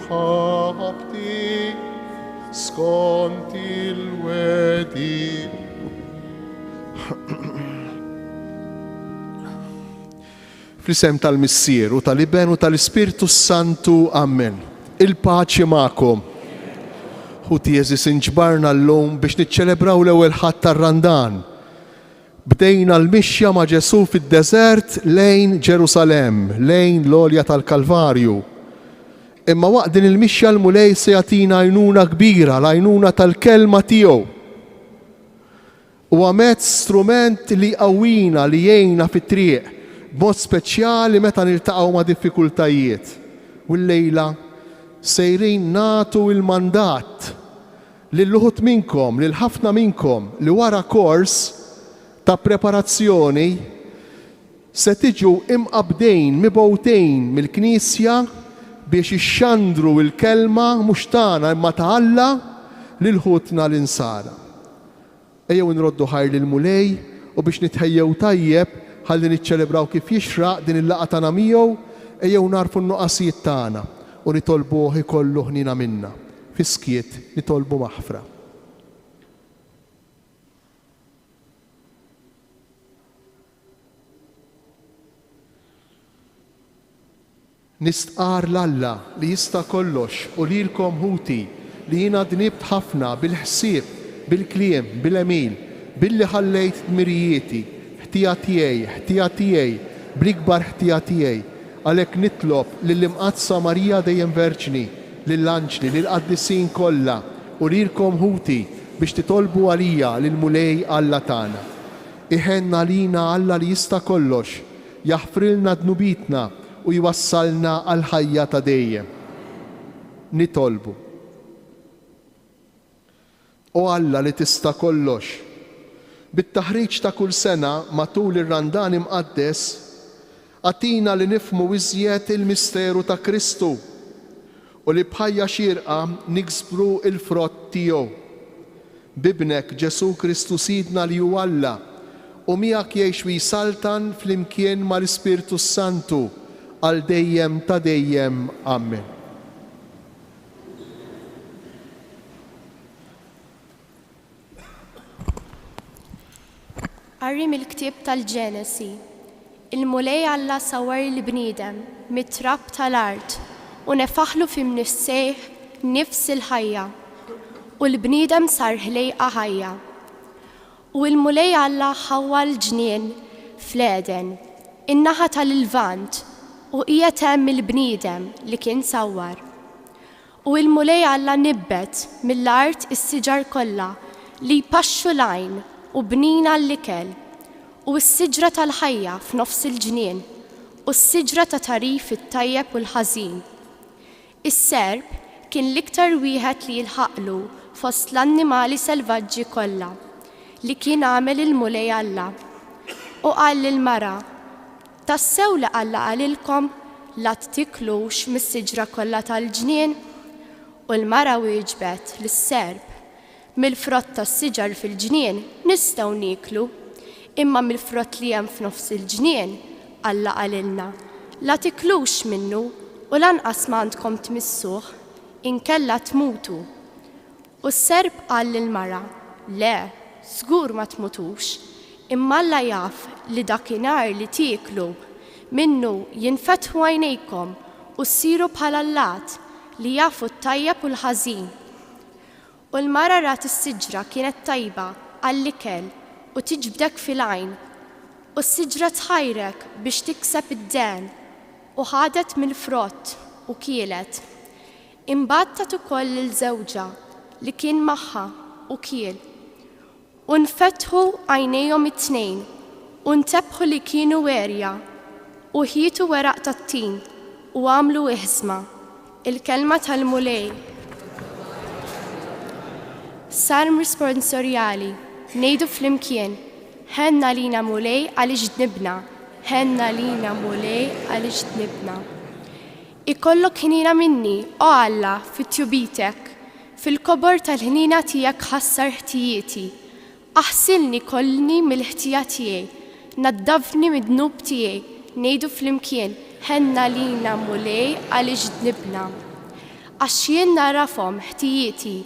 ħabti skont il-wedi. Fl-isem tal-Missier u tal-Iben u tal-Ispiritu Santu, amen. Il-paċi ma'kom. Ħuti Jeżis inġbarna l-lum biex niċċelebraw l-ewwel ħadd tar-Randan. Bdejna l-mixja ma' Ġesu fid-deżert lejn Ġerusalem, lejn l-Olja tal-Kalvarju. Imma waqt din il-mixja l-mulej se jagħtina għajnuna kbira, l-għajnuna tal-kelma tiegħu. Huwa mezz strument li qawwina li jgħinna fit-triq, b'mod speċjali meta niltaqgħu ma' diffikultajiet. U llejla sejrin nagħtu il-mandat lil uħud minnkom, lil ħafna minnkom li wara kors ta' preparazzjoni se tiġu imqabdejn, mibgħutejn mill-Knisja biex ixxandru l-kelma mhux tagħna imma ta' Alla lil ħutna l-insara. Ejjew nroddu ħajr lill-mulej u biex nitħejjew tajjeb ħalli niċċelebraw kif jixraq din il-laqgħa tagħna miegħu, ejjew narfu n-nuqqasijiet tagħna u nitolbuh ikollu ħnina minna. Fiskiet nitolbu maħfra. Nistqar l-Alla li jista' kollox u lilkom ħuti li jiena dnibt ħafna bil-ħsieb, bil-kliem, bil-emil, billi ħallejt dmirijieti, ħtija tiegħi, bl-ikbar ħtija tiegħi. Għalhekk nitlob lill-imqazza Marija dejjem Verġni, lill-anġli, lill-qaddisin kollha u lilkom ħuti biex titolbu għalija lill-mulej Alla tagħna. Iħenna lina Alla li jista' kollox, jaħfrilna dnubitna u jwassalna għal ħajja ta' dejjem. Nitolbu. O Alla li tista' kollox, bit-taħriġ ta' kull sena matul ir-Randan imqaddes, għatina li nifhmu iżjed il-misteru ta' Kristu u li bħajja xierqa niksbru il-frott tiegħu. Bibnek Ġesu Kristu Sidna li hu Alla u miegħek jgħix u jsaltan flimkien mal-Ispiritu Santu għal dejjem ta' dejjem. Amen. Qarri mill-ktieb tal-Ġenesi. Il-mulej Alla sawar l-bniedem mit-trab tal-art u nefaħlu fim nissejħ nifs il-ħajja u l-bniedem sar ħlejqa ħajja. U l-mulej Alla ħawwa l-ġnien fl-Eden, in-naħa tal-Lvant u qiegħed hemm il-bniedem li kien sawwar. U l-mulej Alla nibbet mill-art is-siġar kollha li jpaxxu l-għajn u bnina l-ikel u s-siġra tal-ħajja f'nofs il-ġnien u s-siġra ta' tarif it-tajjeb u l-ħażin. Is-serb kien l-iktar wieħed li jilħaqlu fost l-annimali selvaġġi kollha li kien għamel il-mulej Alla u qal lill-mara, tassew li Alla qalilkom la tiklux mis-siġra kollha tal-ġnien? U l-mara wieġbet lis-serb, mill-frott tas-siġar fil-ġnien nistgħu niklu, imma mill-frott li hemm f'nofs il-ġnien Alla qalilna la tiklux minnu u lanqas m'għandkom tmissuh inkella tmutu. U s-serb qal lill-mara, le, żgur ma tmutux, imma Alla jaf li dakinhar li tieklu minnu jinfetħu għajnejkom u ssiru bħala Allat li jafu t-tajjeb u l-ħażin. U l-mara rat is-siġra kienet tajba għall-ikel u tiġbdek fil-għajn u s-siġra tħajrek biex tikseb id-den u ħadet mill-frott u kielet. Imbagħad tat ukoll lill-żewġa li kien magħha u kiel. U nfetħu għajnejhom it-tnejn u ntebħu li kienu werja u ħietu weraq tat-tin u għamlu iħżma. Il-kelma tal-mulej. Salm responsorjali, ngħidu flimkien, ħenna lina mulej għaliex dnibna, ħenna lina mulej għaliex dnibna. Ikollok ħnina minni, o Alla, fit-tjubitek, fil-kobor tal-ħnina tiegħek ħassar ħtijieti, aħsilni kollni mill-ħtija tiegħi, naddafni mid-dnub tiegħi, ngħidu flimkien, ħenna lina mulej għaliex dnibna. għax jien narafhom ħtijieti,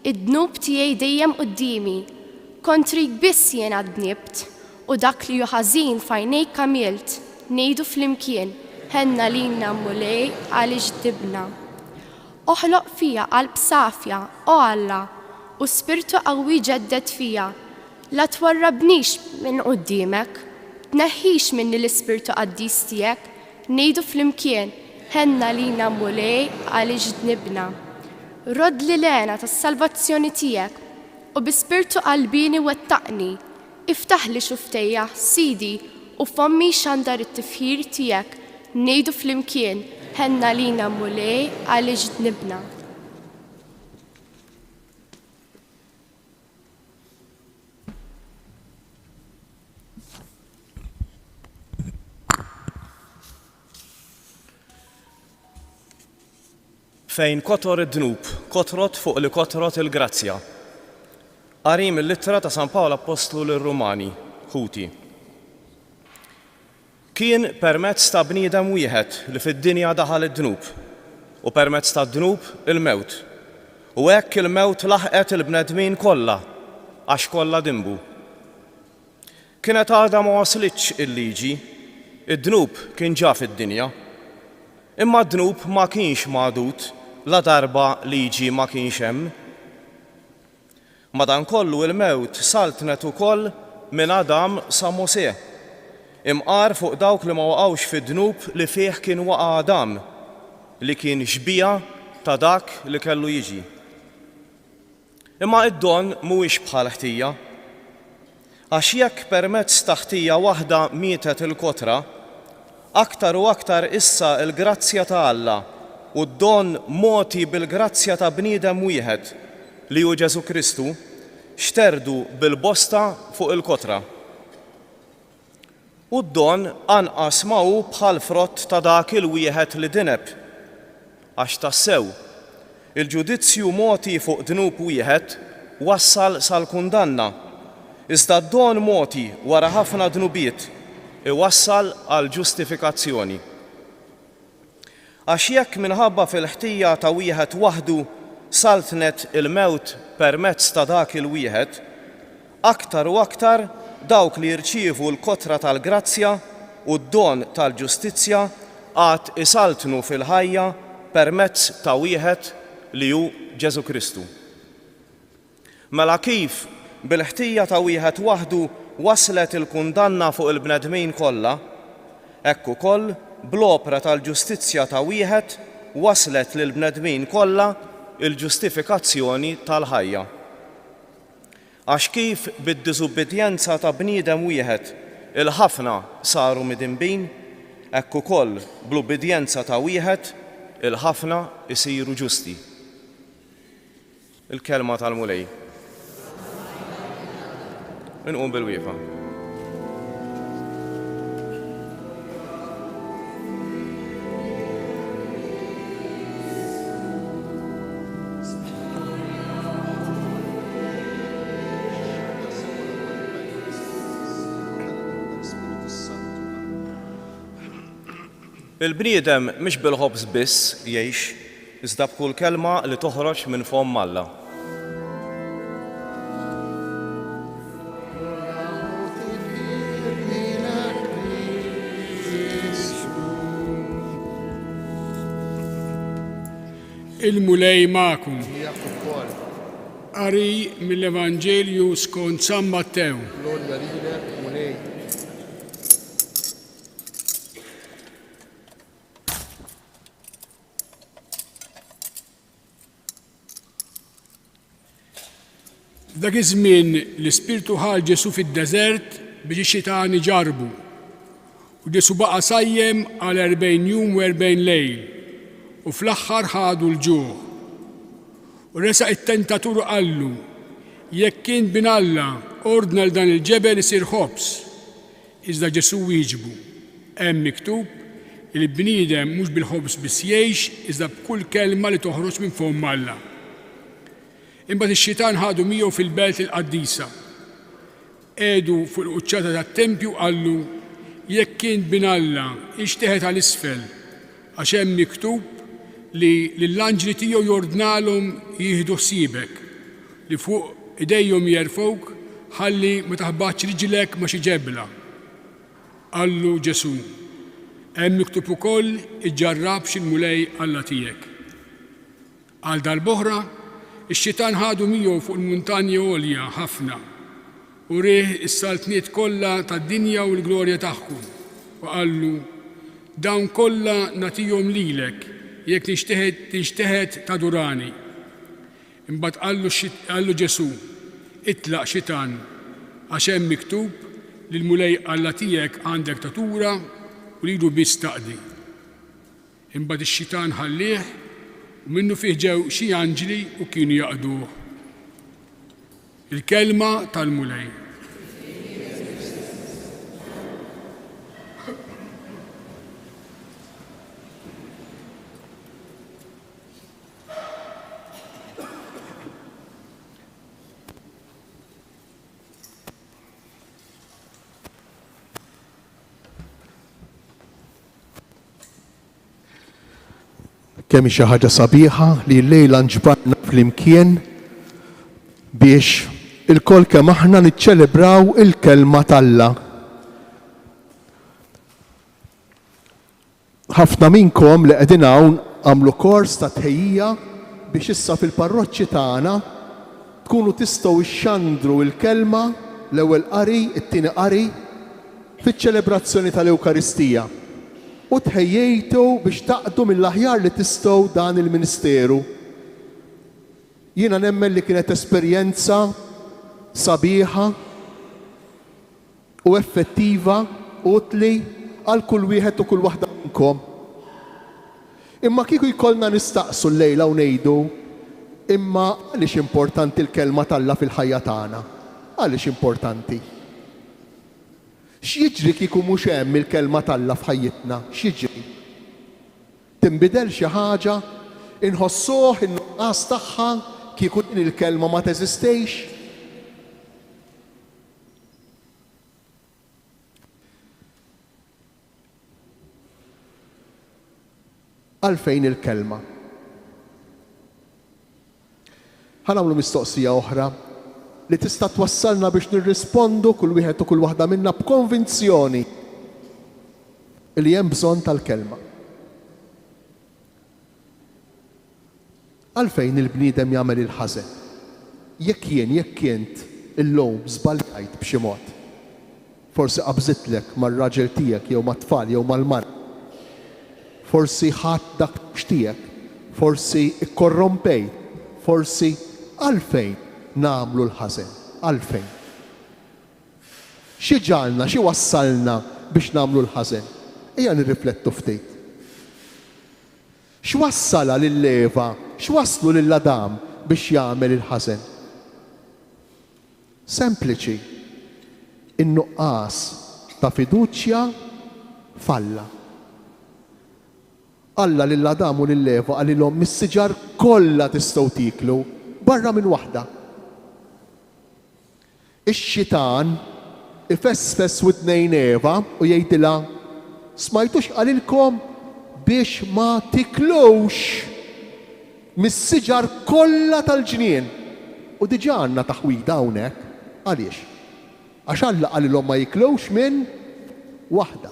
id-dnub tiegħi dejjem qudiemi, kontrik biss jiena dnibt u dak li hu ħażin f'għajnejk għamilt, ngħidu flimkien ħenna lilna mulej għaliex dibna. Oħloq fija qalb safja, o Alla, u spirtu qawwi ġedded fija, la twarrabnix minn quddiemek, tneħħix minni l-ispirtu qaddis tiegħek, ngħidu flimkien ħenna lilna mulej għaliex dnibna. Rod li lena tas-salvazzjoni tiegħek u bi spirtu qalbini wettaqni, iftaħ li xuftejja Sidi u fommi xandar it-tifħir tiegħek, ngħidu flimkien ħenna lilna mulej għaliex dnibna. Fejn kotor id-dnub, kotrot fuq li kotrot il-grazzja. Qarim il-littra ta' San Pawl Apostlu lir-Rumani, Ħuti. Kien permezz ta' bniedem wieħed li fid-dinja daħal id-dnub u permezz ta' dnub il-mewt. U hekk il-mewt laħqet il-bnedmin kollha għax kollha dimbu. Kienet għadha ma waslitx il-liġi, id-dnub kien ġa fid-dinja, imma d-dnub ma kienx magħdud la darba liġi ma kienx hemm. Madankollu il-mewt saltnet ukoll minn Adam sa Mosè, imqar fuq dawk li ma waqgħux fid-dnub li fih kien waqa' Adam, li kien xbija ta' dak li kellu jiġi. Imma id-don mhuwiex bħal ħtija, għax jekk permezz ta' ħtija waħda mietet il-kotra, aktar u aktar issa il-grazzja ta' Alla u d-don moti bil-grazzja ta' bniedem wieħed li hu Ġesu Kristu xterdu bil-bosta fuq il-kotra. U d-don anqas ma hu bħal frott ta' dak il-wieħed li dineb, għax tassew il-ġudizzju moti fuq dnub wieħed wassal sal-kundanna, iżda d-don moti wara ħafna dnubiet iwassal għal ġustifikazzjoni. Għax jekk minħabba fil-ħtija ta' wieħed waħdu saltnet il-mewt permezz ta' dak il-wieħed, aktar u aktar dawk li jirċievu l-kotra tal-grazzja u d-don tal-ġustizzja għad isaltnu fil-ħajja permezz ta' wieħed li hu Ġesu Kristu. Mela kif bil-ħtija ta' wieħed waħdu waslet il-kundanna fuq il-bnedmin kollha, hekk ukoll bl-opra tal-ġustizzja ta' wieħed waslet lil bnedmin kollha il-ġustifikazzjoni tal-ħajja. Għax kif bid-diżubbidjenza ta' bniedem wieħed il-ħafna saru midinbin, hekk ukoll bl-ubbidjenza ta' wieħed il-ħafna isiru ġusti. Il-kelma tal-mulej. Inqum bil-wieqa. Il-bniedem mhix bil-ħobż biss jgħix, iżda b'kull kelma li toħroġ minn fom Alla. Il-mulej ma'kum. Qari mill-Evanġelju skont San Mattew. Dak iż-żmien l-Ispirtu ħal Ġesu fid-deżert biex ix-xitani ġarbu. U Ġesu baqa' sajjem għal 40 jum u 40 lejl. U fl-aħħar ħadu l-ġuħ. U resaq it-tentatur qallu, jekk kien bin Alla ordna l dan il-ġebel isir ħobs. Iżda Ġesu wieġbu, hemm miktub il-bniedem mhux bil-ħobs biss jgħix, iżda b'kull kelma li toħroġ minn fom Alla. Imbagħad ix-xitan ħadu miegħu fil-belt il-qaddisa. Edu fuq il-quċċata tat-tempju qallu, jekk kien bin Alla ixteħed għal isfel, għax hemm miktub li l-anġli tiegħu jordnalhom jieħdu ħsiebek li fuq idejhom jerfgħuk ħalli ma taħbatx riġlek ma xi ġebla. Qallu Ġesu, hemm miktub ukoll iġġarrabx il-mulej Alla tiegħek. Għal darb'oħra, ix-xitan ħadu miegħu fuq il-muntanji għolja ħafna u rih is-saltniet kollha tad-dinja u l-glorja tagħhom u qallu dawn kollha nagħtihom lilek jekk tixteħed tadurani. Imbagħad qallu Ġesu, itlaq xitan għax hemm miktub li l-mulej Alla tiegħek għandek tatura u lidu biss taqdi. Imbagħad ix-xitan ħallih u minnu fih ġew xi anġli u kienu jaqduh. Il-kelma tal-mulej. Kemm xi ħaġa sabiħa li l-lejla nġbarna flimkien biex il-kol kemm aħna niċċelebraw il-kelma t'Alla. Ħafna minnkom li qegħdin hawn għamlu kors ta' tħejjija biex issa fil-parroċċi tagħna tkunu tistgħu ixxandru l-kelma l-ewwel qari, it-tieni qari fiċ-ċelebrazzjoni tal-Ewkaristija. U tħejjejtu biex taqdu mill-aħjar li tistgħu dan il-ministeru. Jiena nemmen li kienet esperjenza sabiħa u effettiva, utli għal kull wieħed u kull waħda minnkom. Imma kieku jkollna nistaqsu l-lejla u ngħidu imma għaliex importanti l-kelma t'Alla fil-ħajja tagħna? Għaliex importanti? X'jiġri kieku mhux hemm il-kelma t'Alla f'ħajjitna? X'jiġri? Tinbidel xi ħaġa, inħossuh in-nuqqas tagħha kieku din il-kelma ma teżistejx? Għalfejn il-kelma? Ħanagħmlu mistoqsija oħra li tista' twassalna biex nirrispondu kull wieħed u kull waħda minna b'konvinzjoni li hemm bżonn tal-kelma. Għalfejn il-bniedem jagħmel il-ħażen? Jekk int illum żbaljajt b'xi mod. Forsi qabżitlek mar-raġel tiegħek jew mat-tfal jew mal-mara. Forsi ħadd dak xtiegħek, forsi ikkorrompejt, forsi għalfejn nagħmlu l-ħażen? Għalfejn? Xi ġalna, xi wassalna biex nagħmlu l-ħażen? Ejja nirriflettu ftit. X'wassala lil-Eva, x'wasslu lill-Adam biex jagħmel il-ħażen? Sempliċi. In-nuqqas ta' fiduċja falla. Alla lill-Adam u lill-Eva qalilhom mis-siġar kollha tistgħu tiklu barra minn waħda. Ix-xitan ifessfess widnejn Eva u jgħidilha smajtux qalilkom biex ma tiklux mis-siġar kollha tal-ġnien. U diġà għandna taħwida hawnhekk. Għaliex? Għax Alla qalilhom ma jiklux minn waħda.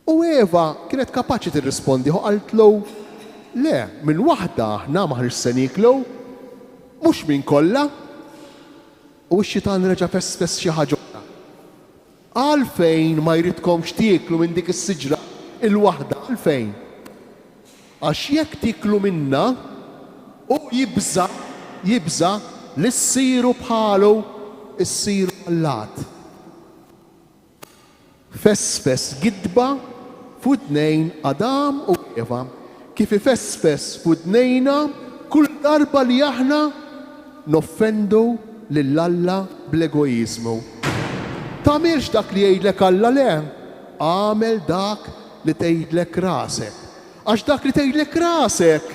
U Eva kienet kapaċi tirrispondi u qaltlu le, minn waħda aħna maħniex se niklu, mhux minn kollha. U x-xitan reġa' fessfess xi ħaġa oħra. Għalfejn ma jridkomx tieklu minn dik is-siġra il-waħda, għalfejn? Għax jekk tiklu minnha u jibża li ssiru bħalu issiru allat. Fessfess gidba f'udnejn Adam u Eva kif ifessfess f'udnejna kull darba li aħna noffendu lill-Alla bl-egoizmu. Tagħmilx dak li jgħidlek Alla le, għamel dak li tgħidlek rasek. Għax dak li tgħidlek rasek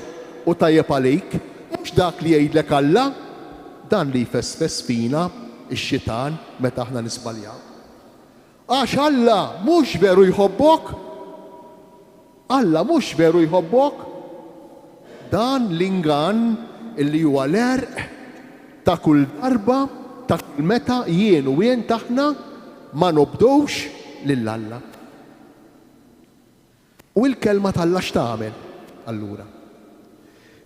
u tajjeb għalik, mhux dak li jgħidlek Alla, dan li jfessfess fina ix-xitan meta aħna nisbaljaw. Għax Alla mhux veru jħobbok, Alla mhux veru jħobbok, dan l-ingan illi huwa l-erq ta' kull darba, ta' kull meta jien u jien taħna ma nobdowx lill-Alla. U l-kelma tal-Alla x'tagħmel allura?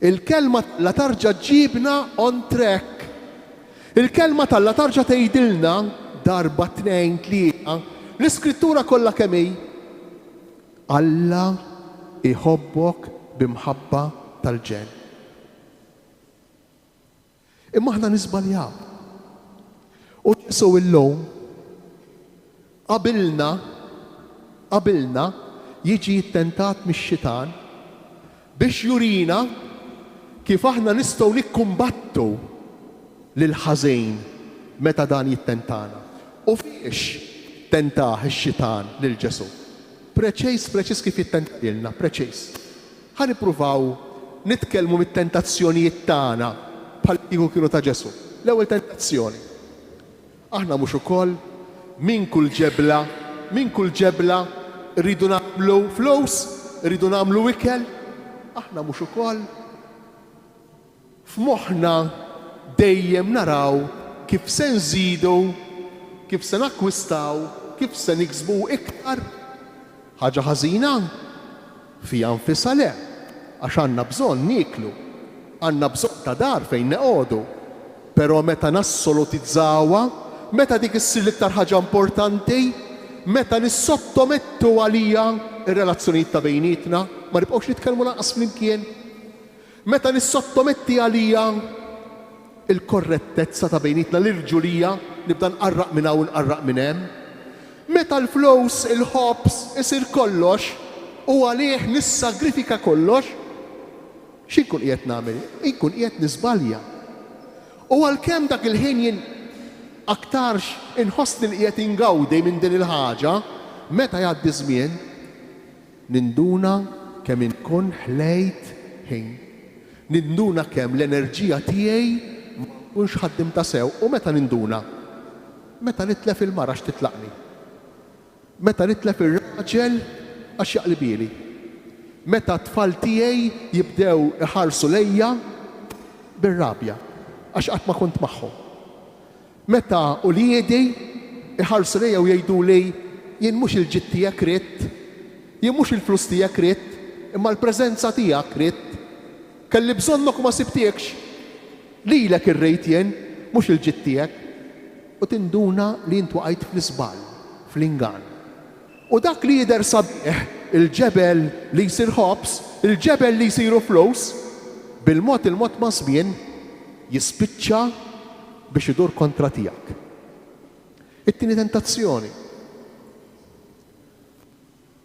Il-kelma la tarġa ġibna on track. Il-kelma tal-la tarġa tgħidilna darba 2, 3, l-iskrittura kollha kemm hi. Alla iħobbok bimħabba tal-ġen. Imma aħna nisbaljaw. U Ġesu illum qabilna jiġi tentat mix-xitan biex jurina kif aħna nistgħu nikkumbattu lil ħażin meta dan jittentana. U fiex tentah ix-xitan lil Ġesu. Preċiż kif jittentilna, preċiż. Ħanippruvaw nitkellmu mit-tentazzjonijiet tagħna bħal kienu ta' Ġesu. L-ewwel tentazzjoni. Aħna mhux ukoll minn kull ġebla rridu nagħmlu flus, rridu nagħmlu ikel. Aħna mhux ukoll f'moħħna dejjem naraw kif se nżidu, kif se nakkwistaw, kif se niksbu iktar. Ħaġa ħażina fija nfisha le, għax għandna bżonn nieklu, għandna bżonn ta' dar fejn neqogħdu. Però meta nassolutizzawha, meta dik issir l-iktar ħaġa importanti, meta nissottomettu għalija ir-relazzjonijiet ta' bejnietna, ma nibqgħux nitkellmu lanqas flimkien. Meta nissottometti għalija il-korrettezza ta' bejnietna, l-irġulija, nibda nqarraq minn hawn nqarraq minn hemm. Meta l-flows, il-ħobs, isir kollox u għalih nissagrifika kollox, x'inkun qiegħed nagħmel? Inkun qiegħed nisbalja. U għalkemm dak il-ħin jien aktarx inħossni li qiegħed ingawdi minn din il-ħaġa, meta jgħaddi żmien ninduna kemm inkun ħlejt ħin. Ninduna kemm l-enerġija tiegħi ma nkunx ħaddimta sew u meta ninduna? Meta nitlef il-mara x'titlaqni. Meta nitlef ir-raġel għax jaqlibieli. Meta t-tfal tiegħi jibdew iħarsu lejja bir-rabja għax qatt ma kont magħhom. Meta uliedi iħarsu lejja u jgħiduli jien mhux il-ġid tiegħek ridt, jien mhux il-flus tiegħek ridt, imma l-preżenza tiegħek ridt. Kelli bżonnok u ma sibtiekx. Lilek irrejt jien, mhux il-ġid tiegħek. U tinduna li ntwaqgħid fl-iżball, fl-ingan. U dak li jidher sabiħ, il-ġebel li jsir ħobs, il-ġebel li jsiru flows, bil-mod ma' żmien jispiċċa biex idur kontra tiegħek. It-tieni tentazzjoni.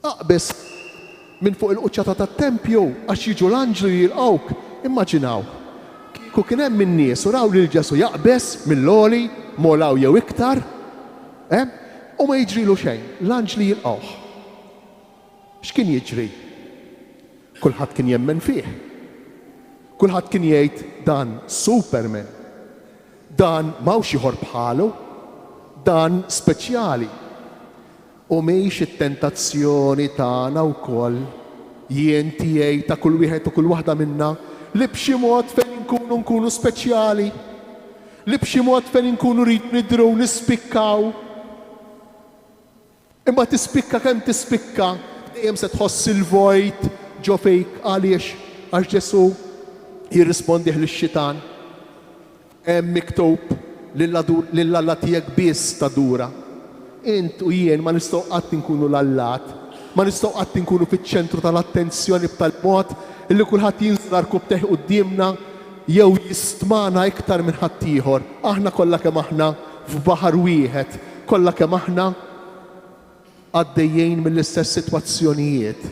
Aqbes minn fuq il-quċċata tat-tempju għax jiġu l-anġli jilqgħuk, immaġinaw. Kieku kien hemm in-nies u raw lil Ġesu jaqbes mill-għoli, molaw jew iktar, u ma jiġrilu xejn, l-anġli jilqgħuh. X'kien jiġri? Kulħadd kien jemmen fih. Kulħadd kien jgħid dan Superman. Dan m'hawnx ieħor bħalu, dan speċjali. U mhix it-tentazzjoni tagħna wkoll jien tiegħi ta' kull wieħed u kull waħda minna li b'xi mod fejn nkunu speċjali, li b'xi mod fejn nkunu rrid nidru nispikkaw. Imma tispikka kemm tispikka, dejjem se tħoss il-vojt ġo fejk għaliex għax Ġesu jirrispondih lix-xitan. Hemm miktub lill-Alla tiegħek biss tadura. Int u jien ma nistgħu qatt inkunu l-allat, ma nistgħu qatt inkunu fiċ-ċentru tal-attenzjoni b'tal mod illi kulħadd jinżlar kubteħ qudiemna jew jistmana iktar minn ħadd ieħor. Aħna kollha kemm aħna f'baħar wieħed, kollha kemm aħna għaddejjejn mill-istess sitwazzjonijiet,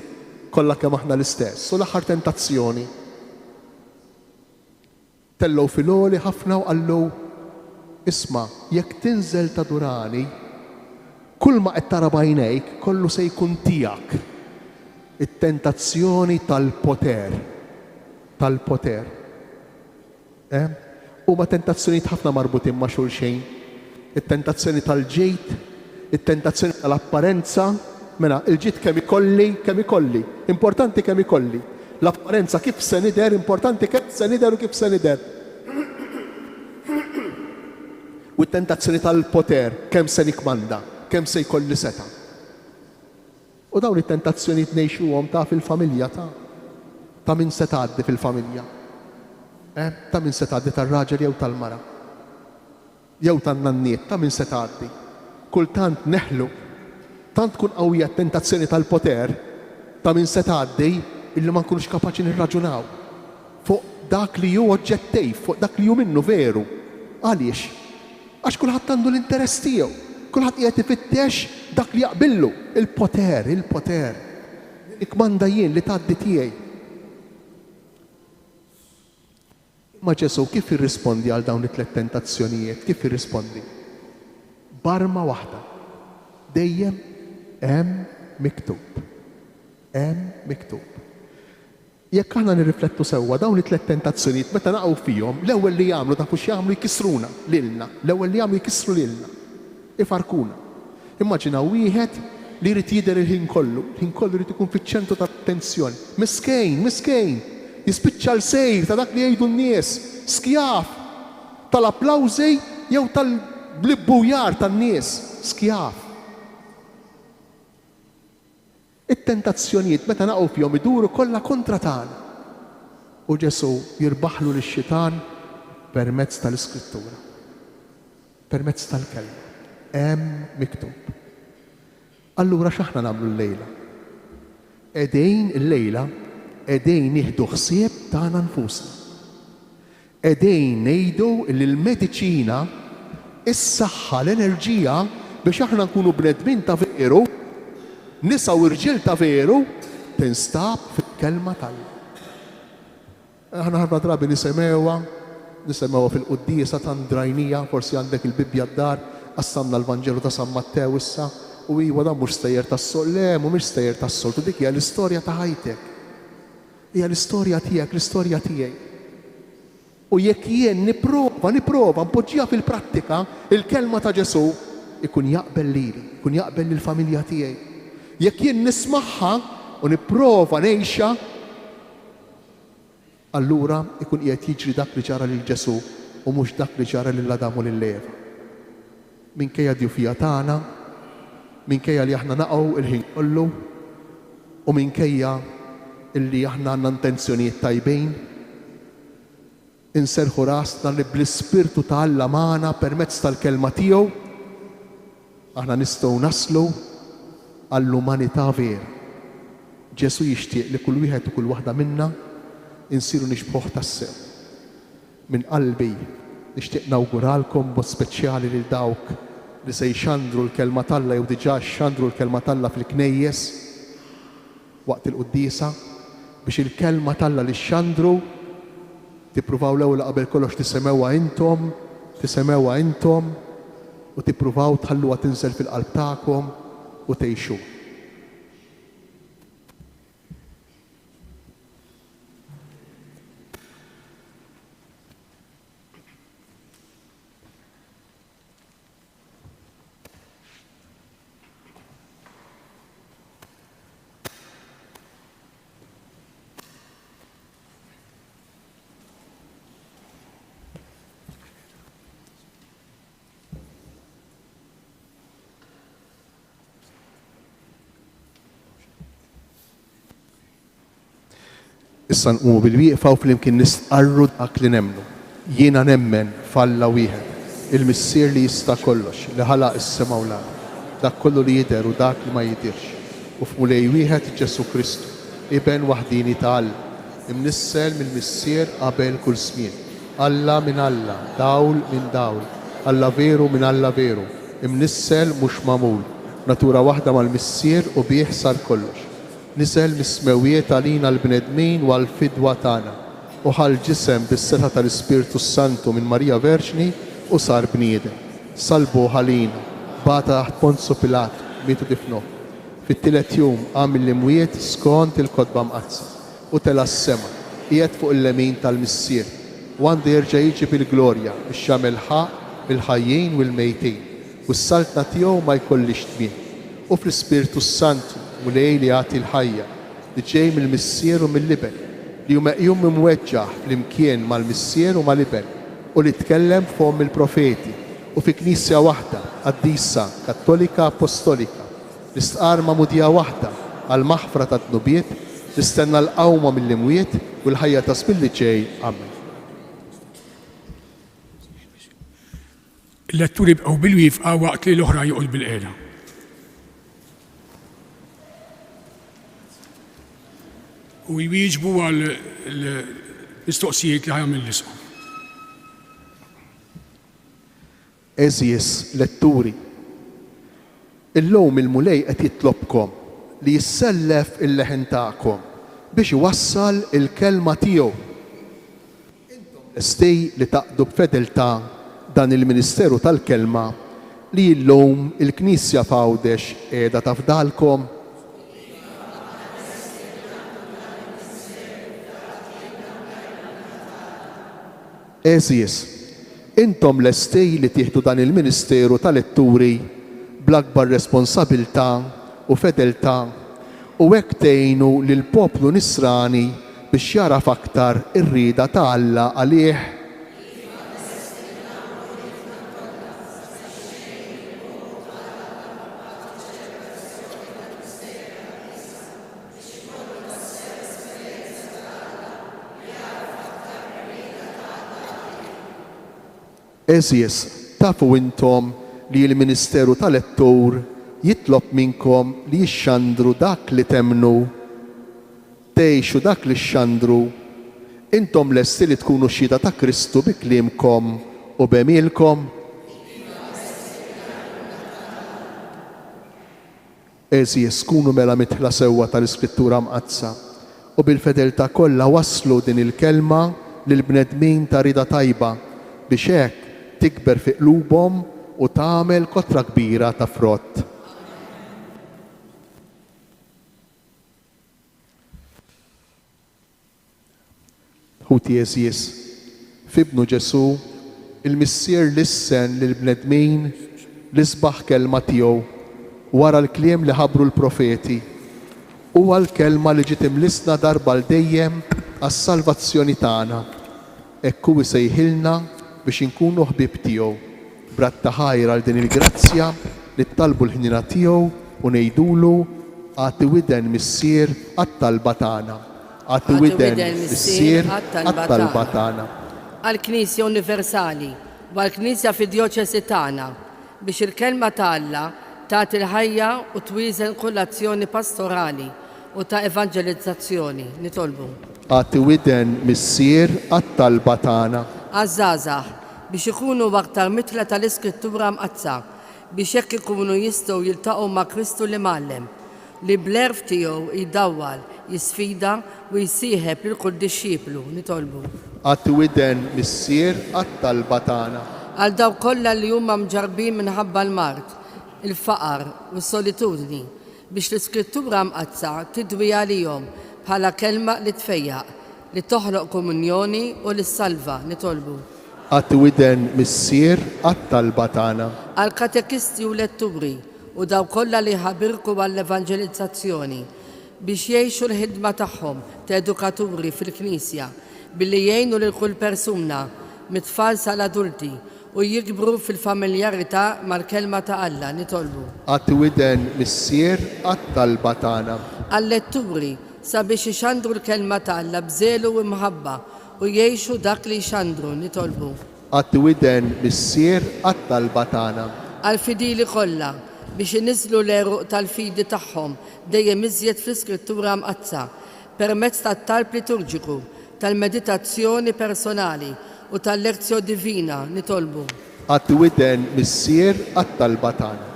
kollha kemm aħna l-istess. U l-aħħar tentazzjoni. Tellgħu fil-għoli ħafna u qallu isma' jekk tinżel tadurani, kull ma qed tara b'għajnejk kollu se jkun tiegħek. It-tentazzjoni tal-poter. Tal-poter. Huma tentazzjonijiet ħafna marbutin ma' xulxejn. It-tentazzjoni tal-ġejt, it-tentazzjoni tal-apparenza, Mela, il-ġid kemm ikolli, importanti kemm ikolli. L-apparenza kif se nidher, importanti kif se nidher u kif se nidher. U t-tentazzjoni tal-poter, kemm se nikmanda, kemm se jkolli seta. U dawn it-tentazzjonijiet ngħixuhom ta' fil-familja ta' min se tgħaddi fil-familja. Ta' min se tgħaddi tar-raġel jew tal-mara. Jew tan-nanniet, ta' min se tgħaddi. Kultant neħlu, tant tkun qawwija t-tentazzjoni tal-poter ta' min se tgħaddi illi ma nkunux kapaċi nirraġunaw fuq dak li hu oġġettiv, fuq dak li hu minnu veru. Għaliex? Għax kulħadd għandu l-interess tiegħu, kulħadd qiegħed ifittex dak li jaqbillu, il-poter. Ikmanda jien li tgħaddi tiegħi. Ma Ġesu kif irrispondi għal dawn it-tliet tentazzjonijiet? Kif irrispondi? Barma waħda. Dejjem hemm miktub. Jekk aħna nirriflettu sewwa dawn it-tliet tentazzjonijiet meta naqgħu fihom, l-ewwel li jagħmlu tafu x'jagħmlu jkissruna lilna, l-ewwel li jagħmlu jkissru lilna, ifarkuna. Immaġinaw wieħed li jrid jidher il-ħin kollu jrid ikun fiċ-ċentru tat-attenzjoni. Miskejn, jispiċċa l-sejr ta' dak li jgħidu n-nies, skjaf tal-applawżi jew tal-blibbujar tan-nies, skjaf. It-tentazzjonijiet meta naqgħu fihom iduru kollha kontra tagħna. U Ġesu jirbaħlu lix-xitan permezz tal-Iskrittura. Permezz tal-kelma. Hemm miktub. Allura x'aħna nagħmlu llejla? Qegħdin nieħdu ħsieb tagħna nfusna. Qegħdin ngħidu li l-mediċina, is-saħħa, l-enerġija biex aħna nkunu bnedmin ta' veru, nisa u rġil ta' veru tinstab fil-kelma tal-Alla. Aħna ħafna drabi nisemewha fil-qudiesa ta' Ndrajnija, forsi għandek il-Bibja d-dar, qassamna l-Vanġelu ta' San Mattew issa, u iwa dan mhux stejjer tas-sol, le mhumiex stejjer tas-soltu, dik hija l-istorja ta' ħajtek. Hija l-istorja tiegħek, l-istorja tiegħi. U jekk jien nipprova npoġġiha fil-prattika, il-kelma ta' Ġesu ikun jaqbel lili, ikun jaqbel lill-familja tiegħi. Jekk jien nismaħħa u nipprova ngħixha, allura ikun qiegħed jiġri dak li ġara lil Ġesu u mhux dak li ġara lil Adam u lil Eva. Minkejja djufija tagħna, minkejja li aħna naqgħu il-ħin kollu u minkejja illi aħna għandna intenzjonijiet tajbin, inserħu rasna li bl-Ispirtu ta' Alla magħna permezz tal-kelma tiegħu aħna nistgħu naslu għall-umanità vera. Ġesu jixtieq li kull wieħed u kull waħda minna insiru nixbħuh tas-sew. Min qalbi nixtieq nawguralkom b'mod speċjali lil dawk li se jxandru l-kelma Alla jew diġà xxandru l-kelma Alla fil-knejjes waqt il-quddiesa biex il-kelma Alla li xxandru tippruvaw l-ewwel qabel kollox tisemewha intom u tippruvaw tħalluha tinżel fil-qalb tagħkom u tgħixu. Issa nqumu bil-wieqfa u flimkien nistqarru dak li nemmnu. Jiena nemmen f'Alla wieħed, il-Missier li jista' kollox, li ħalaq is-sema u l-ard, dak kollu li jidher u dak li ma jidhirx. U f'mulej wieħed Ġesu Kristu, iben waħdini ta' Alla, imnissel mill-Missier qabel kull żmien. Alla minn Alla, dawl minn dawl, Alla veru minn Alla veru, imnissel mhux magħmul, natura waħda mal-Missier u bih sar kollox. Niżel mis-smewiet għalina l-bnedmin u għal-fidwa tagħna u ħal ġisem bis-seta tal-Ispirtu Santu minn Marija Verġni u sar bniedem. Salbu ħalina, bata taħt Ponzu Pilat, mietu difnuh. Fit-tielet jum għamil l-imwiet skont il-kotba mqazza u tela s-sema, qiegħed fuq il-lemin tal-Missier u għandu jerġa' jiġi bil-glorja biex jagħmel ħaq bil-ħajjin u l-mejtin u s-saltna tiegħu ma jkollix tmiem. u fl-Ispirtu Santu u lej li jagħti l-ħajja li ġej mill-Missier u mill-Iben li hu meqjum imweġġaħ flimkien mal-Missier u mal-Iben u li tkellem f'hom il-profeti u fi Knisja waħda qaddisa Kattolika Apostolika li stqarma mudija waħda għal maħfra ta' dnubiet li stenna l-qawma mill-imwiet u l-ħajja ta' żmien li ġej. Amen. Il-letturi bqgħu bil-wifqa waqt li l-oħra joqgħod bil-qiegħda. U jwieġbu għal l-mistoqsijiet li ħajamil l-isqu. Eżies letturi, illum il-mulej qed jitlobkom li jissellef il-leħen tagħkom biex iwassal il-kelma tiegħu. Intom lestej li taqdu b'fedeltà dan il-Ministeru tal-Kelma li llum il-Knisja f'Għawdex qiegħda tafdalkom. Eżies, intom lestej li tieħdu dan il-Ministeru tal-Letturi bl-akbar responsabilità u fedeltà u hekk tgħinu lill-poplu Nisrani biex jaraf aktar ir-rieda ta' Alla għalih. Eżies, tafu intom li l-Ministeru tal-Lettur jitlob minkom li jixxandru dak li temnu, tgħixu dak li xxandru, intom lesti li tkunu xhieda ta' Kristu bi kliemkom u b'għemielkom. Eżies, kunu mela mitħla sewwa tal-Iskrittura mqazza u bil-fedeltà kollha wasslu din il-kelma lil bnedmin ta' rida tajba biex hekk tikber fi qlubhom u tagħmel kotra kbira ta' frott. Ħuti Eżies, f'ibnu Ġesu, il-Missier lissen lill-bnedmin l-isbaħ kelma tiegħu wara l-kliem li ħabbru l-profeti huwa l-kelma li ġiet imlissna darba l dejjem għas-salvazzjoni tagħna. Hekk hu jsejħilna biex inkunu ħbieb tiegħu bratta ħajra għal din il-grazzja li ttalbu l-ħnina tiegħu u ngħidulu għati widen missier għat-talba tagħna. Għati widen missier għat-talba tagħna. Għall-Knisja Universali u għall-Knisja fid-Djoċesi tagħna biex il-kelma ta' Alla tagħti l-ħajja u twieżen kull azzjoni pastorali u ta' evanġelizzazzjoni nitolbu. Għati widen missier għat-talba tagħna. Għaż-żgħażagħ biex ikunu aktar mitla tal-Iskrittura mqazza biex hekk ikunu jistgħu jiltaqgħu ma' Kristu li mgħallem li bl-erf tiegħu jdawwal, jisfida u jsieħeb lil kull dixxiplu nitolbu. Għati widen missier għat-talba tagħna. Għal dawk kollha li huma mġarbin minħabba l-mard, il-faqar u s-solitudni biex l-Iskrittura mqazza tidwi għalihom bħala kelma li tfejjaq li toħloq komunjoni u li salva nitolbu. Għati widen missier għat-talba tagħna. Għal-katekisti u letturi u daw kollha li ħabirku għall-evanġelizzazzjoni biex jgħixu l-ħidma tagħhom ta' edukaturi fil-Knisja billi jgħinu lil kull persuna mit-tfal sal-adulti u jikbru fil-familjarità mal-kelma ta' Alla nitolbu. Għati widen missier għat-talba tagħna. Għal-letturi sabiex ixandru l-kelma ta' Alla bżelu u mħabba u jgħixu dak li jxandru nitolbu. Għati widen missier għat-talba tagħna. Għal-fidili kollha biex iniżlu l-eruq tal-fidi tagħhom dejjem iżjed fl-Iskrittura mqazza permezz tat-talb liturġiku, tal-meditazzjoni personali u tal-lezzjo divina nitolbu. Għati widen missier għat-talba tagħna.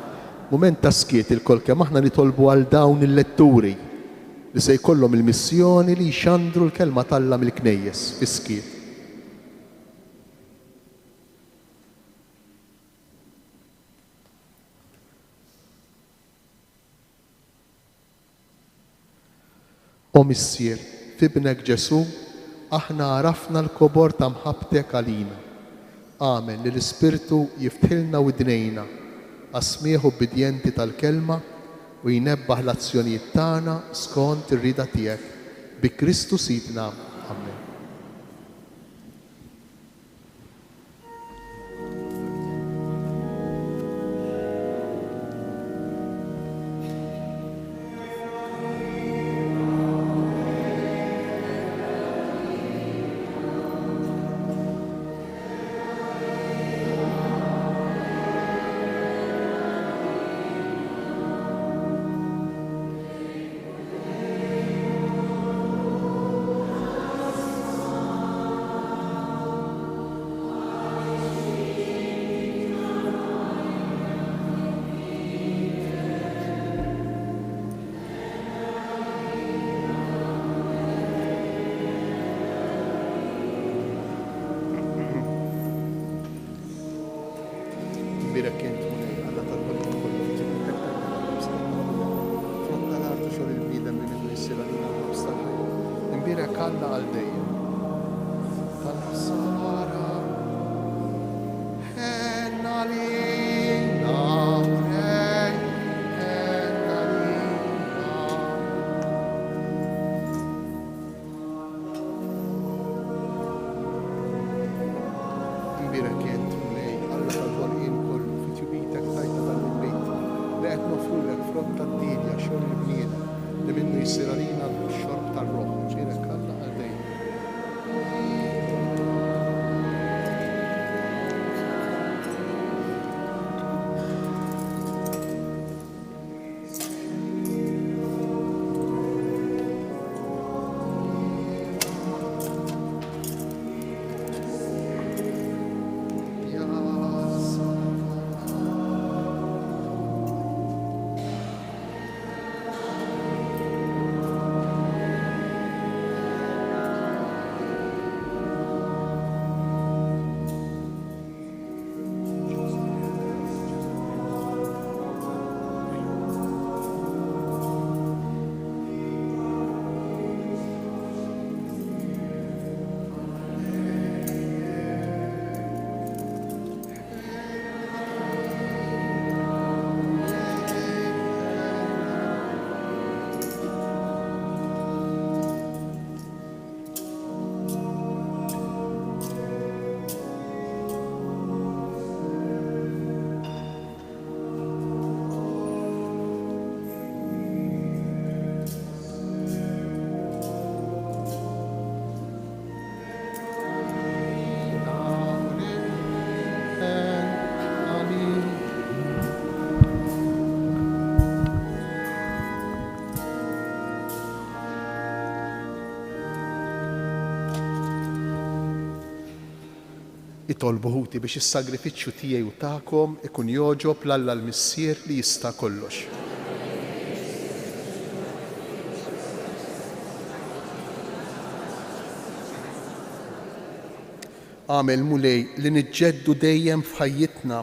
Mument ta' skiet il-kol kemm aħna nitolbu għal dawn il-letturi li se jkollhom il-missjoni li jxandru l-kelma tal-Alla mill-knejjes fis-skiet. O missier, f'ibnek Ġesu, aħna għarafna l-kobor ta' mħabtek għalina. Amen li l-Ispirtu jiftilna widnejna, għasmieħu bidjenti tal-kelma u jnebbaħ l-azzjonijiet tagħna skont ir-rida tiegħek. Bi Kristu Sidna. Amen. Itolbu ħuti biex is-sagrifiċċju tiegħi u tagħkom ikun joġob l-Alla l-Missier li jista' kollox. Għamel mulej li niġġeddu dejjem f'ħajjitna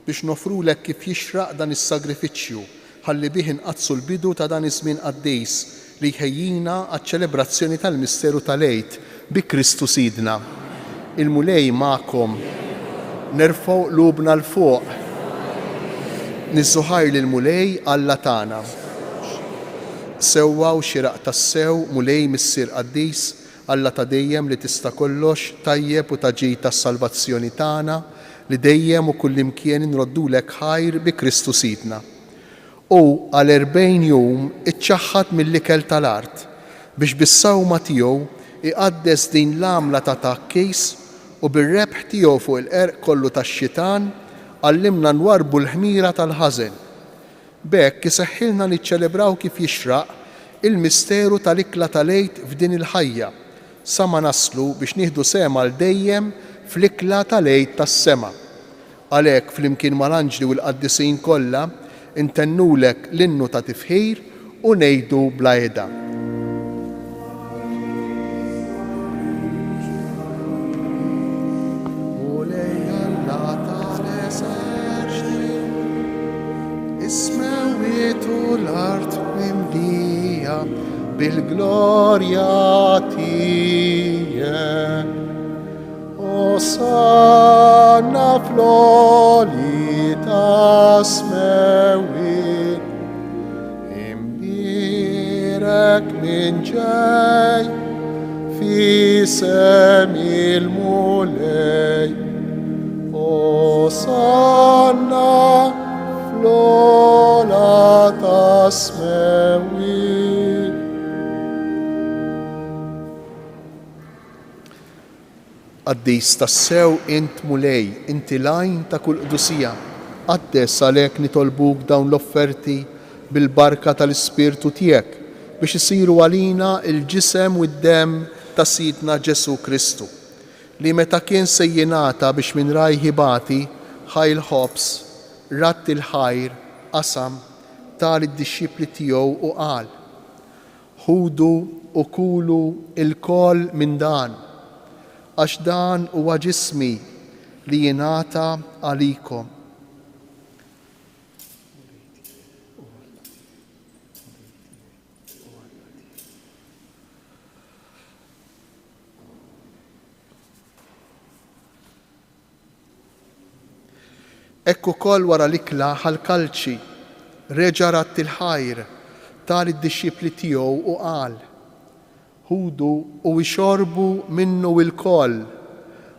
biex nofrulek kif jixraq dan is-sagrifiċċju ħalli bih inqazzu l-bidu ta' dan iż-żmien qaddejs li jħejjina għaċ-ċelebrazzjoni tal-Misteru tal-Għid bi Kristu Sidna. Il-mulej ma'kom, nerfgħu qlubna l fuq, niżżuħajr lill-mulej Alla tagħna. Sewwa u xieraq tas-sew mulej missier qaddis Alla ta' dejjem li tista' kollox, tajjeb u taġid tas-salvazzjoni tagħna li dejjem u kullimkien inroddulek ħajr bi Kristu Sidna. U għal 40 jum iċċaħħad mill-ikel tal-art biex bis-sawma tiegħu iqaddes din l-għamla ta' takkis u bir-rebħ tiegħu fuq il-qerq kollu tax-xitan għallimna nwarbu l-ħmira tal-ħażen. B'hekk iseħħilna niċċelebraw kif jixraq il-misteru tal-ikla tal-Għid f'din il-ħajja sa ma naslu biex nieħdu sema l dejjem fl-ikla tal-Għid tas-sema. Għalhekk flimkien mal-anġli u l-qaddisin kollha intennulek l-innu ta' tifħir u ngħidu bla għeda. L-art mimlija bil-glorja tiegħek. Osanna fl-għoli ta' smewit, fisem il-mulej. Osanna fl-ola tasmewi. Qaddis tassew int mulej, inti lajn ta' kull qdusija. Qaddes għalhekk nitolbuk dawn l-offerti bil-barka tal-Ispirtu tiegħek biex isiru għalina il-ġisem u d-dem ta' Sidna Ġesu Kristu, li meta kien se jingħata biex minn rajħibati ħajl ħobs, ratt il-ħajr, qasam tal id-dixxipli tiegħu u qal: ħudu u kulu il-kol minn dan, għax dan huwa ġismi li jingħata għalikom. Ekku kol wara l-ikla ħal-kalċi, reġa' ratt il-ħajr tal id-dixxipli tiegħu u qal: ħudu u ixorbu minnu il-kol,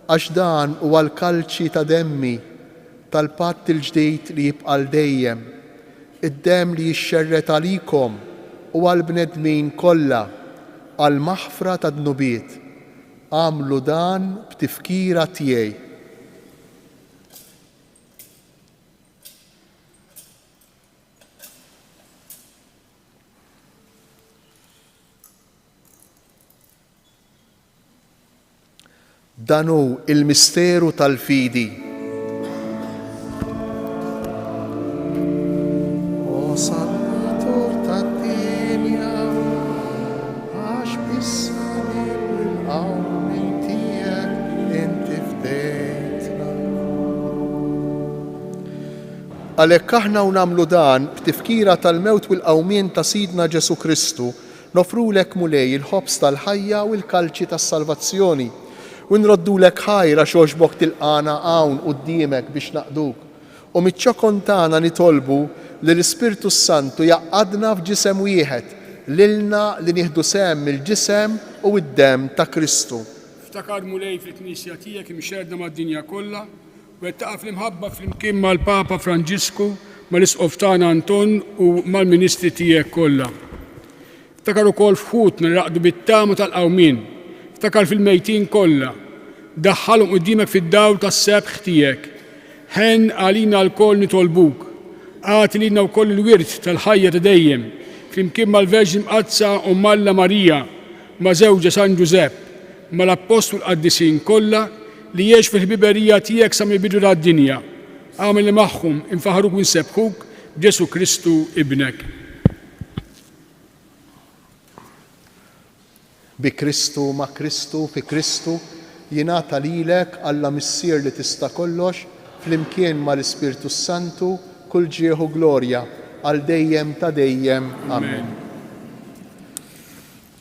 għax dan huwa l-kalċi ta' demmi tal-patt il-ġdid li jibqa' dejjem, id-dem li jixxerret għalikom u għall-bnedmin kollha għall-maħfra ta' dnubiet. Għamlu dan b'tifkira tiegħi. Danu il-misteru tal-fidi. O Salvator tad-dinja, għax bis-sali bil-qawmin tiegħek inti fdejtna. Għalhekk aħna u nagħmlu dan b'tifkira tal-mewt u l-qawmien ta' Sidna Ġesu Kristu, nofrulek mulej il-ħobs tal-ħajja u l-kalċi tas-salvazzjoni. U nroddulek ħajra xoġbok tilqana hawn quddiemek biex naqduk. U miċ-ċokon tagħna nitolbu li l-Ispirtu Santu jaqqadna f'ġisem wieħed lilna li nieħdu sehem il-ġisem u d-dem ta' Kristu. Ftakar mulej fil-Knisja tiegħek imxerda mad-dinja kollha u qed taqa' fl-imħabba flimkien mal-Papa Franġisku, mal-Isqof tagħna Anton u mal-Ministri tiegħek kollha. Ftakar ukoll fħutna nraqdu bit-tama tal-qawmien. Ftakar fil-mejtin kollha, daħħalhom quddiemek fid-dawl tas-sebħ tiegħek. Ħen għalina l-koll nitolbuk, għati lilna wkoll il-wirt tal-ħajja ta' dejjem, flimkien mal-Verġin Mqazza u Malla Marija, ma' żewġa San Ġusepp, mal-Apostol qaddisin kollha li jgħix fil-ħbiberija tiegħek sa mill-bidu tad-dinja. Għamel li magħhom infaħruk u nsebħuk Ġesu Kristu ibnek. Bi Kristu, ma' Kristu, fi Kristu, jingħata lilek Alla missier li tista' kollox, flimkien mal-Ispirtu Santu, kull ġieħu glorja, għal dejjem ta' dejjem. Amen.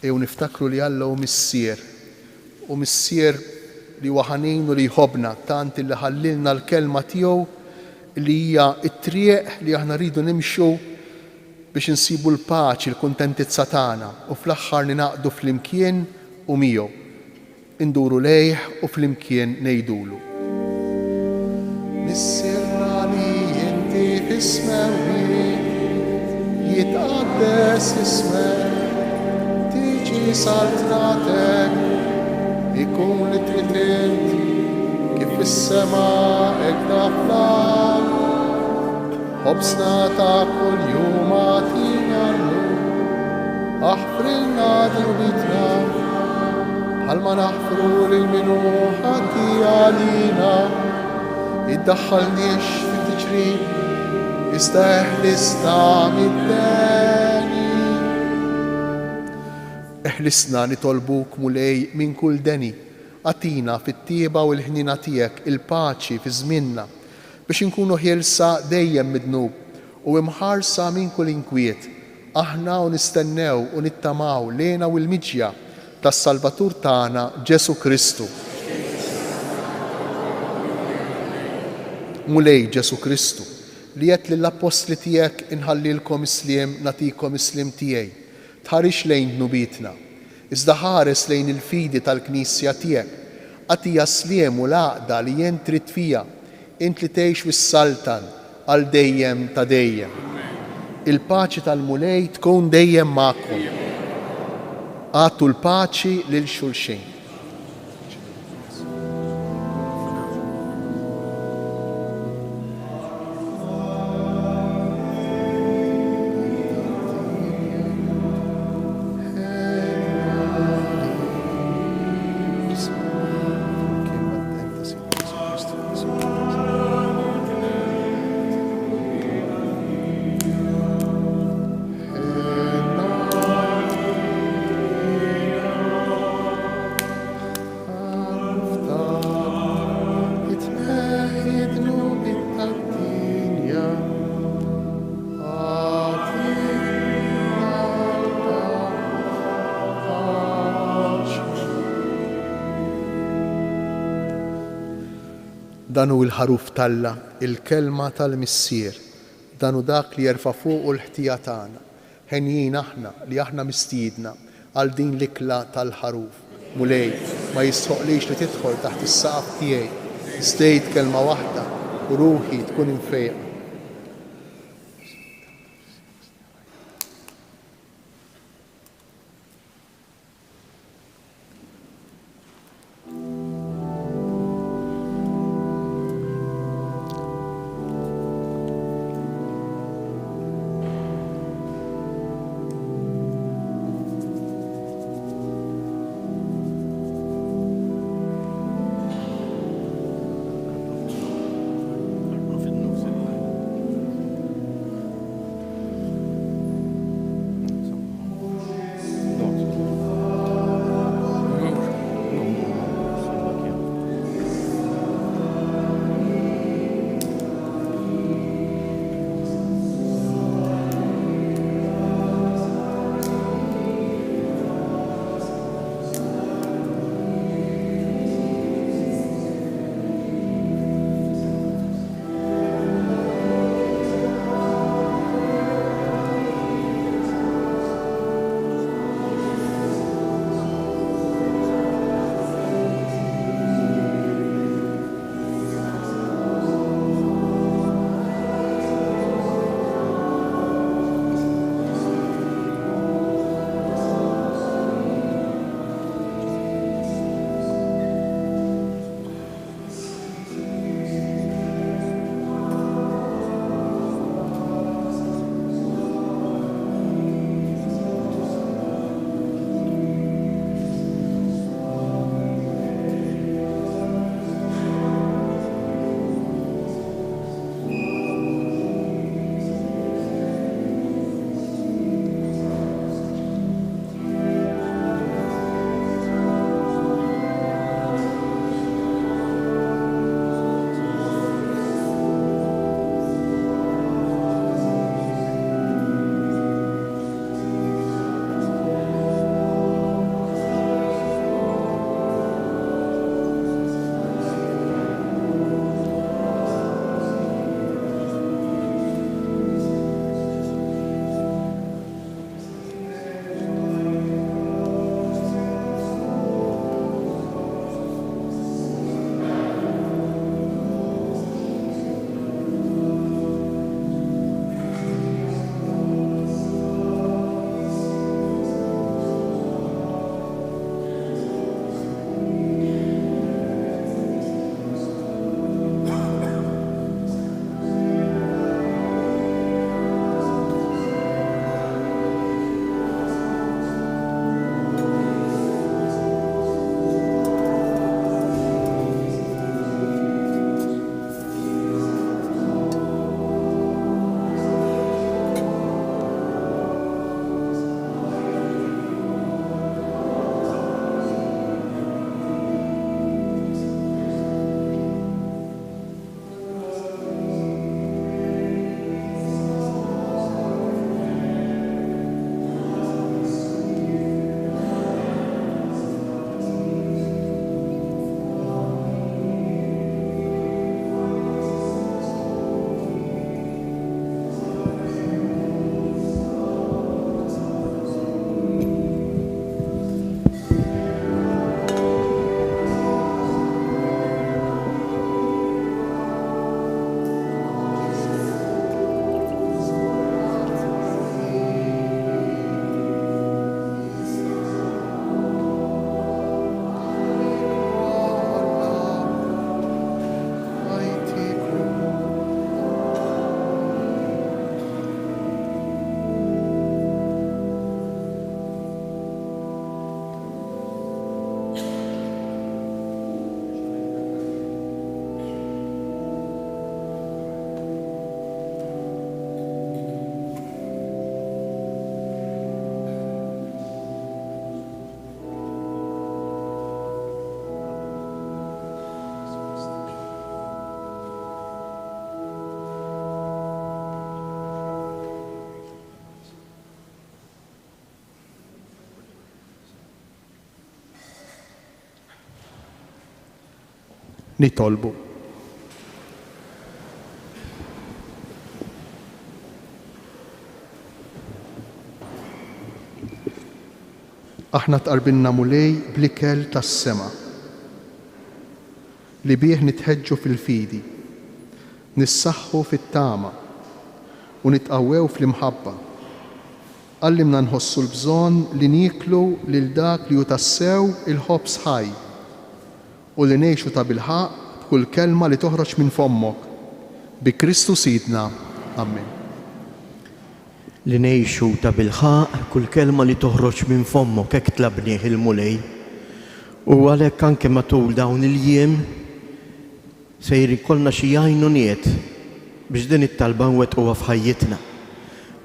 Ew niftakru li Alla hu missier li waħanin u li jħobna, tant li ħallilna l-kelma tiegħu li hija t-triq li aħna rridu nimxu biex insibu l-paċi, l-kuntentizza tagħna u fl-aħħar ninaqdu flimkien u miegħu. Induru lejh u flimkien ngħidulu. Missirna li inti fis-smawi, jitqaddes ismek, tiġi saltratek, ikun li trid kif fis-sema hekk fl-ard. Ħobsna ta' kull jum għatina llum, aħfrilna dnubitna, bħalma naħfru lil min hu ħati għalina, iddaħħalniex fit-tiġrib, iżda eħlisna mid-deni. Eħlisna nitolbuk mulej minn kull deni, għatina fit-tieba u l-ħnina tiegħek il-paċi fi żmienna, biex inkunu ħielsa dejjem mid-dnub u imħarsa minn kull inkwiet, aħna u nistennew u nittamaw lejna u l-miġja tas-Salvatur tagħna Ġesu Kristu. Mulej Ġesu Kristu li qed lill-apostli tiegħek inħallilkom isliem nagħtikom isliem tiegħi, tħarix lejn dnubietna. Iżda ħares lejn il-fidi tal-Knisja tiegħek, għatija sliem u l-għaqda li jien trid fija, int li tgħix fis-Saltan għal dejjem ta' dejjem. Il-paċi tal-mulej tkun dejjem magħkom. Għattu l-paċi lil xulxin. Danu il-ħaruf talla, il-kelma tal-missier, danu dak li jerfa' fuq l-ħtija tagħna. Ħenjin aħna li aħna mistiedna għal din l-ikla tal-ħaruf. Mulej, ma jistħoqlix li tidħol taħt is-saqaf tiegħi, stejt kelma waħda u ruħi tkun infejqa. nitolbu. Aħna tqarbilna mulej bl-ikel tas-sema li bih nitħeġġu fil-fidi, nissaħħu fit-tama u nitqawwew fl-imħabba. Għallimna nħossu l-bżonn li nieklu lil dak li hu tassew il-ħobs ħaj u li ngħixu ta' bilħaq b'kull kelma li toħroġ minn fommok. Bi Kristu Sidna. Amen. Li ngħixu ta' bilħaq kull kelma li toħroġ minn fommok hekk tlabnieh il-mulej. U għalhekk anke matul dawn il-jiem sejri kollna xi għajnuniet biex din it-talba nwettquha f'ħajjitna.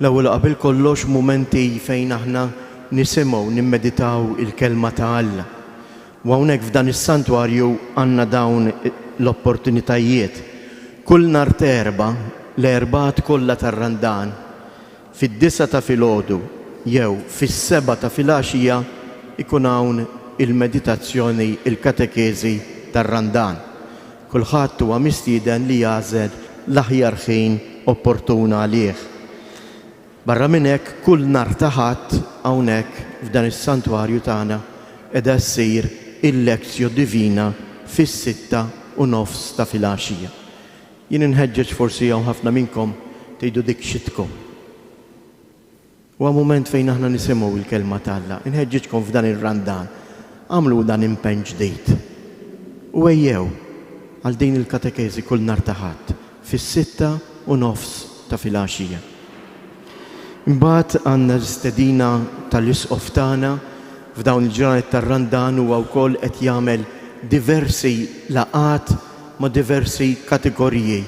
L-ewwel qabel kollox mumenti fejn aħna nisimgħu nimmeditaw il-kelma ta' Alla. U hawnhekk f'dan is-santwarju għandna dawn l-opportunitajiet. Kull nhar terba l-erbgħat kollha tar-Randan fid-9 ta' filgħodu jew fis-7 ta' filgħaxija ikun hawn il-meditazzjoni il-katekesi tar-Randan. Kulħadd huwa mistieden li jażel l-aħjar ħin opportuna għalih. Barra minn hekk kull nhar ta' Ħadd hawnhekk f'dan is-santwarju tagħna qiegħda ssir il-lezzjo divina fis-6:30 ta' filgħaxija. Jien inħeġġeġ forsi hawn ħafna minnkom tgħidu dik xitkom. Huwa mument fejn aħna nisimgħu l-kelma ta' Alla. Inħeġġeġkom f'dan ir-Randan. Għamlu dan impenn ġdid. U ejjew għal din il-katekesi kull nhar ta' Ħadd fis-6:30 ta' filgħaxija. Imbagħad għandna l-istedina tal-isqof tagħna f'dawn il-ġranet tar-Randan huwa wkoll qed jagħmel diversi laqat ma' diversi kategoriji.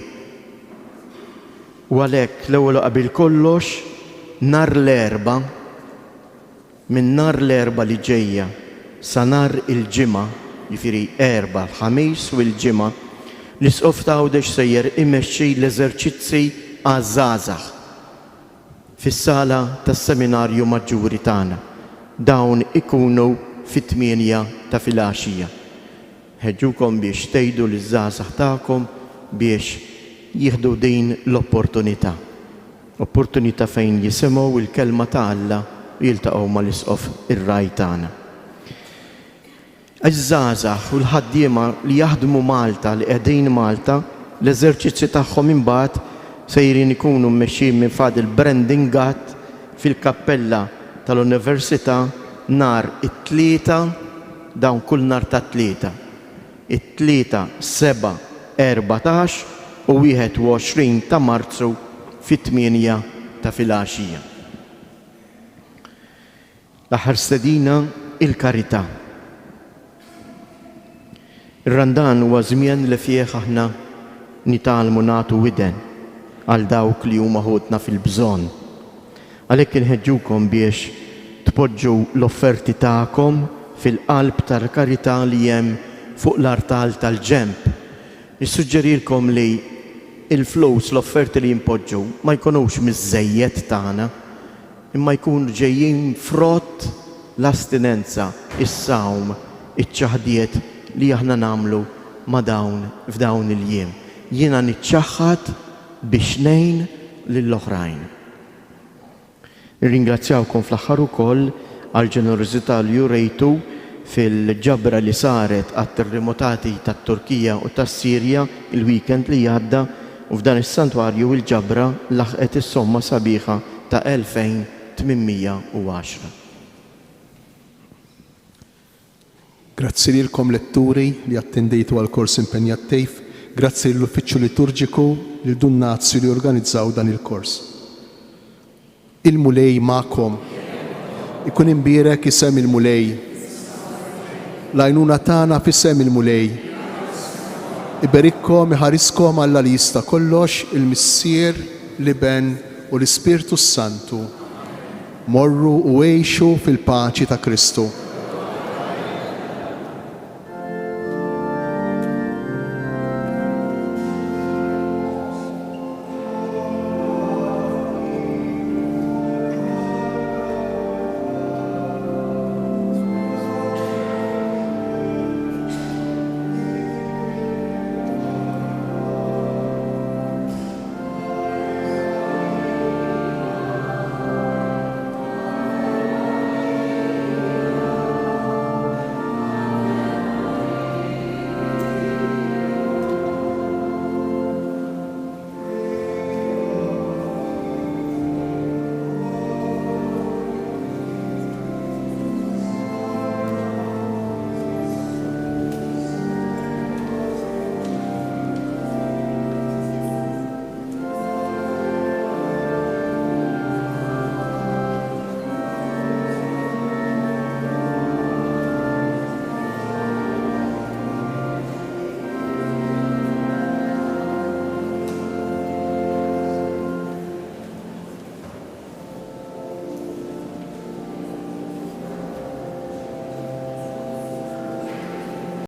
U għalhekk l-ewwel qabel kollox nhar l-erba' minn nhar l-erba' li ġejja sa nhar il-ġimgħa, jifieri erba' l-ħamis u l-ġimgħa, l-isqof ta' Għawdex sejjer imexxi l-eżerċizzi għaż-żgħażagħ fis-sala tas-seminarju maġġuri tagħna. Dawn ikunu fit-8 ta' filgħaxija. Ħeġġukom biex tgħidu liż-żgħażagħ tagħkom biex jieħdu din l-opportunità. Opportunità fejn jisimgħu il-kelma ta' Alla u jiltaqgħu mal-isqof ir-raj tagħna. Iż-żgħażagħ u l-ħaddiema li jaħdmu Malta li qegħdin Malta, l-eżerċizzi tagħhom imbagħad sejrin ikunu mmexxin minn Fadil Brendan Gatt fil-kappella tal-Università nhar it-tlieta dawn kull nhar ta' tlieta. It-tlieta 7, 14 u 21 ta' Marzu fit-8 ta' filgħaxija. L-aħħar stedina il-karità. Ir-Randan huwa żmien li fih aħna nitgħallmu nagħtu widen għal dawk li huma ħudna fil-bżonn. Għalhekk inħeġġukom biex tpoġġu l-offerti tagħkom fil-qalb tal-karità li hemm fuq l-artal tal-ġenb. Nissuġġerilkom li il-flus l-offerti li jinpoġġu ma jkunux miż-żejjed tagħna, imma jkunu ġejjin frott l-astinenza, is-sawm, iċ-ċaħdiet li aħna nagħmlu ma' dawn f'dawn il-jiem. Jiena niċċaħħad biex ngħin lill-oħrajn. Nirringrazzjawkom fl-aħħar ukoll għall ġenerożità li jurejtu fil-ġabra li saret għat-terremotati tat-Turkija u tas-Sirja il-weekend li għadda u f'dan is-santwarju il-ġabra laħqet is-somma sabiħa ta' 2810. Grazzi lilkom letturi li attendejtu għal kors impenjat tejf, grazzi l-uffiċċju liturġiku li dunnazzi li organizzaw dan il-kors. Il-mulej ma'kom, ikun imbierek isem il-mulej, l-għajnuna tagħna f'isem il-mulej. Iberikkom, iħariskom Alla li jista' kollox, il-Missier, l-Iben u l-Ispirtu Santu. Morru u għejxu fil-paċi ta' Kristu.